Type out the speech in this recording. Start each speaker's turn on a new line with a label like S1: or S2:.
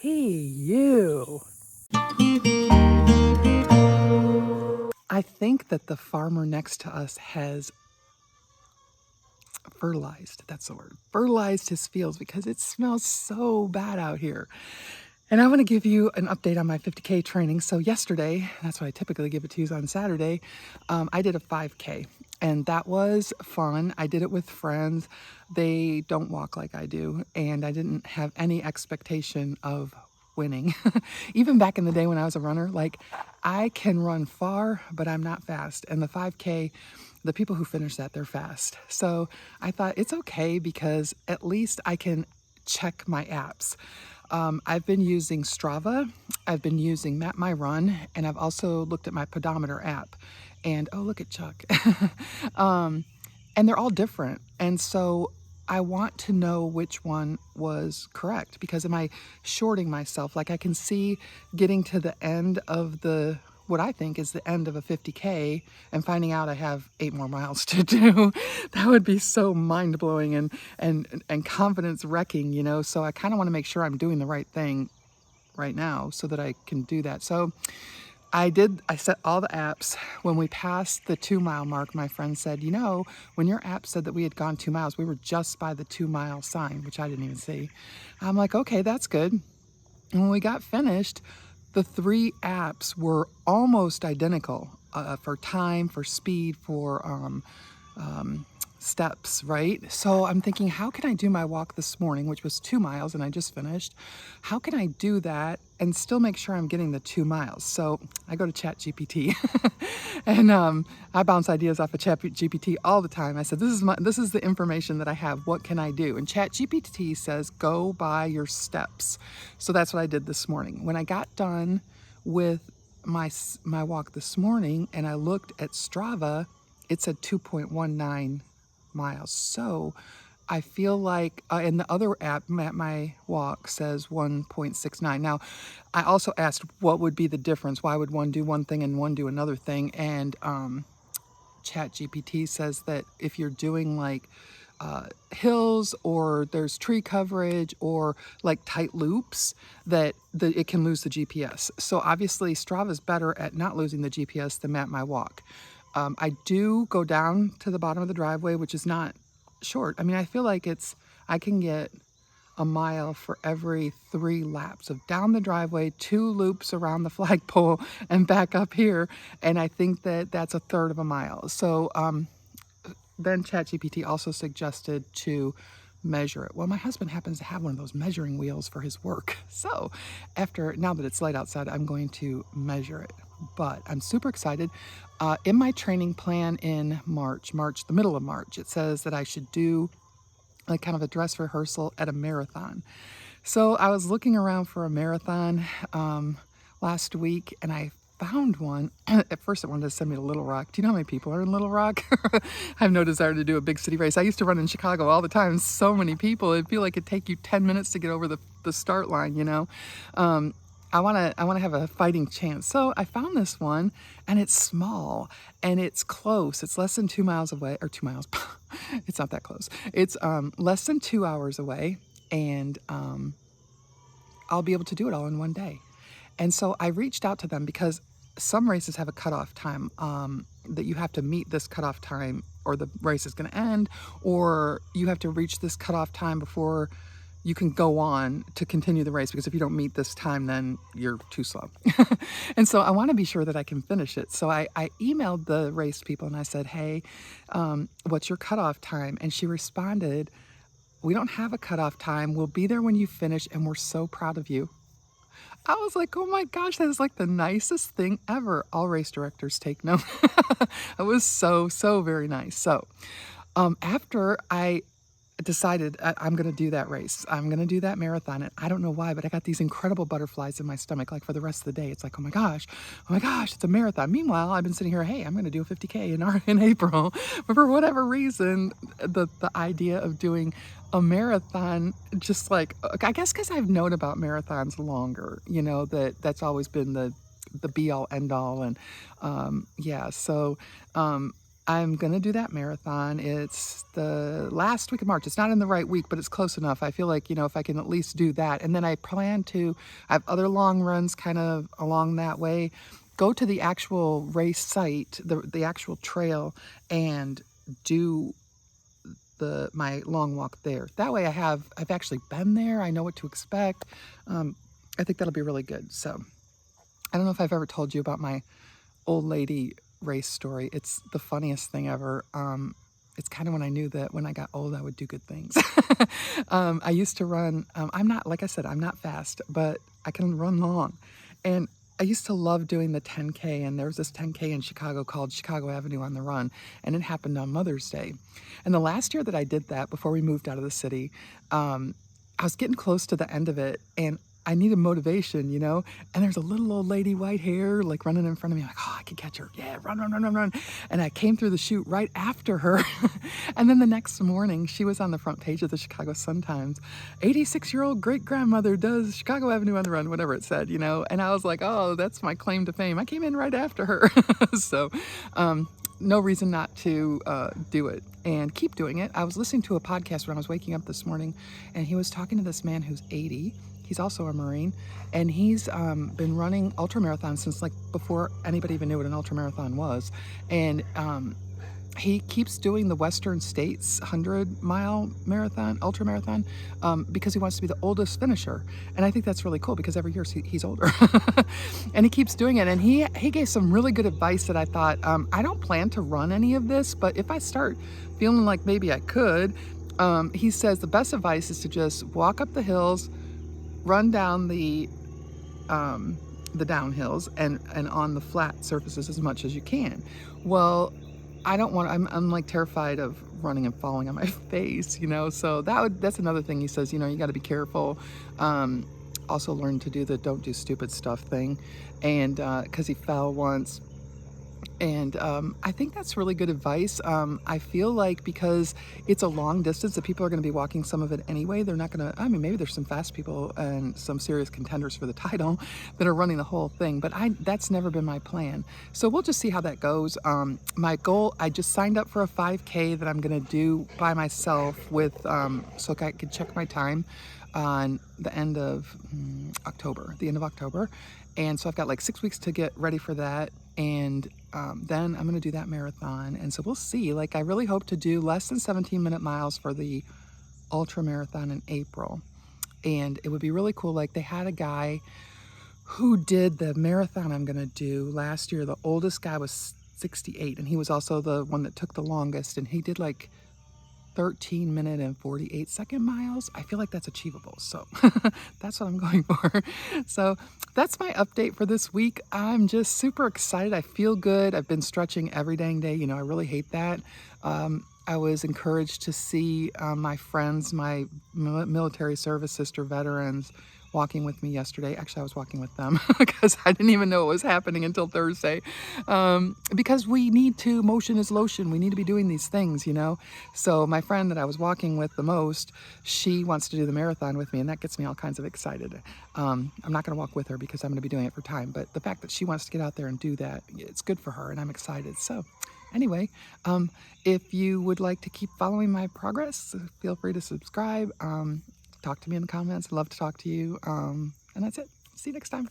S1: Peeeyuw. I think that the farmer next to us has fertilized, that's the word, fertilized his fields because it smells so bad out here. And I want to give you an update on my 50K training. So yesterday, that's what I typically give it to you on Saturday, I did a 5K. And that was fun. I did it with friends. They don't walk like I do. And I didn't have any expectation of winning. Even back in the day when I was a runner, like I can run far, but I'm not fast. And the 5K, the people who finish that, they're fast. So I thought it's okay because at least I can check my apps. I've been using Strava, I've been using MyRun, and I've also looked at my Pedometer app. And oh, look at Chuck. And they're all different. And so I want to know which one was correct because am I shorting myself? Like I can see getting to the end of what I think is the end of a 50K and finding out I have 8 more miles to do. That would be so mind-blowing and confidence wrecking, you know? So I kind of want to make sure I'm doing the right thing right now so that I can do that. So I set all the apps. When we passed the 2-mile mark, my friend said, you know, when your app said that we had gone 2 miles, we were just by the 2-mile sign, which I didn't even see. I'm like, okay, that's good. And when we got finished, the 3 apps were almost identical for time, for speed, for steps, right? So I'm thinking, how can I do my walk this morning, which was 2 miles and I just finished? How can I do that and still make sure I'm getting the 2 miles? So I go to ChatGPT and I bounce ideas off of ChatGPT all the time. I said, this is the information that I have. What can I do? And ChatGPT says, go by your steps. So that's what I did this morning. When I got done with my walk this morning and I looked at Strava, it said 2.19 miles. So I feel like, in the other app, my walk says 1.69. Now, I also asked what would be the difference? Why would one do one thing and one do another thing? And ChatGPT says that if you're doing like hills or there's tree coverage or like tight loops, that it can lose the GPS. So obviously Strava is better at not losing the GPS than Map My Walk. I do go down to the bottom of the driveway, which is not short. I mean, I feel like I can get a mile for every 3 laps of down the driveway, 2 loops around the flagpole and back up here. And I think that that's a third of a mile. So then ChatGPT also suggested to measure it. Well, my husband happens to have one of those measuring wheels for his work. So now that it's light outside, I'm going to measure it. But I'm super excited. In my training plan in March, the middle of March, it says that I should do like kind of a dress rehearsal at a marathon. So I was looking around for a marathon last week and I found one. At first it wanted to send me to Little Rock. Do you know how many people are in Little Rock? I have no desire to do a big city race. I used to run in Chicago all the time. So many people. It'd feel like it'd take you 10 minutes to get over the start line, you know? I want to have a fighting chance. So I found this one and it's small and it's close. It's less than 2 miles away, or 2 miles. It's not that close. It's less than 2 hours away and I'll be able to do it all in one day. And so I reached out to them because some races have a cutoff time that you have to meet this cutoff time or the race is going to end, or you have to reach this cutoff time before you can go on to continue the race, because if you don't meet this time, then you're too slow. And so I want to be sure that I can finish it. So I emailed the race people and I said, hey, what's your cutoff time? And she responded, we don't have a cutoff time. We'll be there when you finish and we're so proud of you. I was like, oh my gosh, that is like the nicest thing ever. All race directors take note. It was so very nice. So after I decided I'm going to do that race, I'm going to do that marathon, and I don't know why, but I got these incredible butterflies in my stomach, like for the rest of the day. It's like, oh my gosh, it's a marathon. Meanwhile, I've been sitting here, hey, I'm going to do a 50K in April. But for whatever reason, the idea of doing a marathon, just like, I guess because I've known about marathons longer, you know, that's always been the be all end all. And yeah, so I'm going to do that marathon. It's the last week of March. It's not in the right week, but it's close enough. I feel like, if I can at least do that. And then I have other long runs kind of along that way, go to the actual race site, the actual trail, and do my long walk there. That way I've actually been there. I know what to expect. I think that'll be really good. So I don't know if I've ever told you about my old lady race story. It's the funniest thing ever. It's kind of when I knew that when I got old, I would do good things. I used to run, I'm not, like I said, I'm not fast, but I can run long. And I used to love doing the 10K, and there was this 10K in Chicago called Chicago Avenue on the Run, and it happened on Mother's Day. And the last year that I did that, before we moved out of the city, I was getting close to the end of it, and I needed motivation, and there's a little old lady, white hair, like running in front of me, like, oh, I could catch her. Yeah, run, run, run, run, run. And I came through the chute right after her. And then the next morning, she was on the front page of the Chicago Sun-Times. 86-year-old great-grandmother does Chicago Avenue on the Run, whatever it said, And I was like, oh, that's my claim to fame. I came in right after her. So, no reason not to do it and keep doing it. I was listening to a podcast when I was waking up this morning, and he was talking to this man who's 80. He's also a Marine, and he's been running ultramarathons since like before anybody even knew what an ultramarathon was. And he keeps doing the Western States 100-mile marathon, ultramarathon, because he wants to be the oldest finisher. And I think that's really cool because every year he's older. And he keeps doing it. And he gave some really good advice that I thought, I don't plan to run any of this, but if I start feeling like maybe I could, he says the best advice is to just walk up the hills, run down the downhills and on the flat surfaces as much as you can. Well, I'm like terrified of running and falling on my face, so that's another thing he says, you got to be careful. Also learn to do the don't do stupid stuff thing. And because he fell once. And I think that's really good advice. I feel like because it's a long distance that people are going to be walking some of it anyway, they're not going to, maybe there's some fast people and some serious contenders for the title that are running the whole thing, but that's never been my plan. So we'll just see how that goes. My goal, I just signed up for a 5K that I'm going to do by myself with, so I could check my time on the end of October. And so I've got like 6 weeks to get ready for that. And then I'm going to do that marathon. And so we'll see. Like, I really hope to do less than 17-minute miles for the ultra marathon in April. And it would be really cool. Like, they had a guy who did the marathon I'm going to do last year. The oldest guy was 68, and he was also the one that took the longest. And he did like 13-minute and 48-second miles. I feel like that's achievable. So that's what I'm going for. So that's my update for this week. I'm just super excited. I feel good. I've been stretching every dang day. I really hate that. I was encouraged to see my friends, my military service sister veterans, walking with me yesterday. Actually, I was walking with them because I didn't even know what was happening until Thursday. Because we need to, motion is lotion. We need to be doing these things, So my friend that I was walking with the most, she wants to do the marathon with me, and that gets me all kinds of excited. I'm not going to walk with her because I'm going to be doing it for time, but the fact that she wants to get out there and do that, it's good for her, and I'm excited. So anyway, if you would like to keep following my progress, feel free to subscribe. Talk to me in the comments. I'd love to talk to you. And that's it. See you next time.